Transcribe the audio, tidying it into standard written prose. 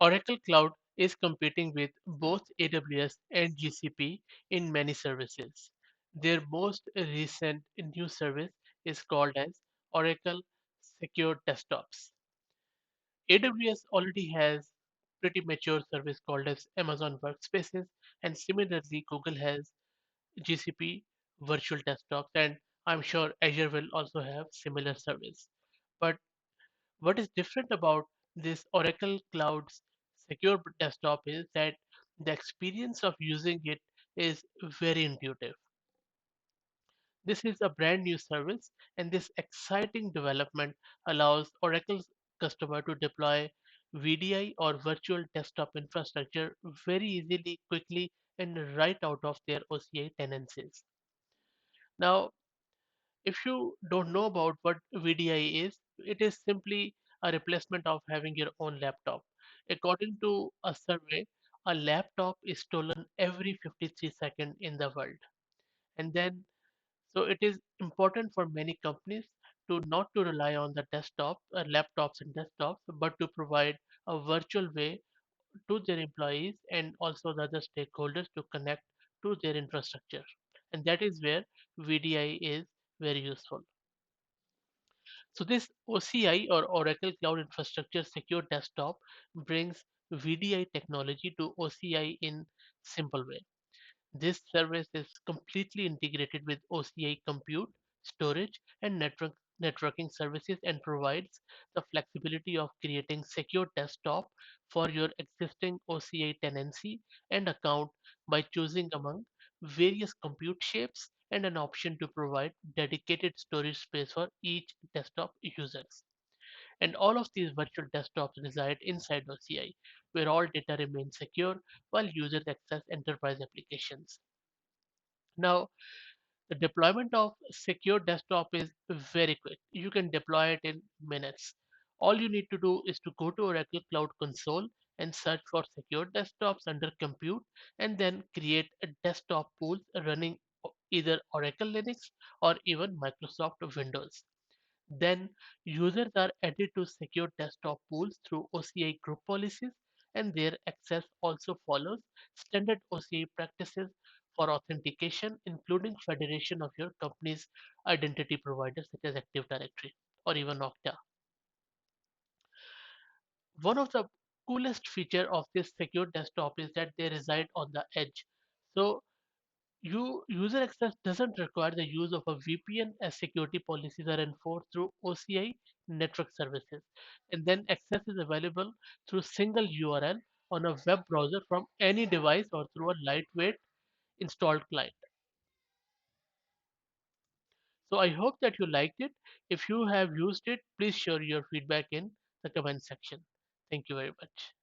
Oracle Cloud is competing with both AWS and GCP in many services. Their most recent new service is called as Oracle Secure Desktops. AWS already has pretty mature service called as Amazon Workspaces, and similarly Google has GCP virtual desktops, and I'm sure Azure will also have similar service. But what is different about this Oracle Cloud's secure desktop is that the experience of using it is very intuitive. This is a brand new service, and this exciting development allows Oracle's customer to deploy VDI or virtual desktop infrastructure very easily, quickly, and right out of their OCI tenancies. Now, if you don't know about what VDI is, it is simply a replacement of having your own laptop. According to a survey, a laptop is stolen every 53 seconds in the world. And then, so it is important for many companies to not to rely on the desktop, laptops and desktops, but to provide a virtual way to their employees and also the other stakeholders to connect to their infrastructure. And that is where VDI is very useful. So this OCI or Oracle Cloud Infrastructure Secure Desktop brings VDI technology to OCI in simple way. This service is completely integrated with OCI compute, storage, and networking services and provides the flexibility of creating secure desktop for your existing OCI tenancy and account by choosing among various compute shapes and an option to provide dedicated storage space for each desktop users. And all of these virtual desktops reside inside OCI, where all data remains secure while users access enterprise applications. Now, the deployment of secure desktop is very quick. You can deploy it in minutes. All you need to do is to go to Oracle Cloud Console and search for secure desktops under compute and then create a desktop pool running either Oracle Linux or even Microsoft Windows. Then users are added to secure desktop pools through OCI group policies, and their access also follows standard OCI practices for authentication, including federation of your company's identity providers such as Active Directory or even Okta. One of the coolest feature of this secure desktop is that they reside on the edge. So user access doesn't require the use of a VPN as security policies are enforced through OCI network services. And then access is available through single URL on a web browser from any device or through a lightweight installed client. So I hope that you liked it. If you have used it, please share your feedback in the comment section. Thank you very much.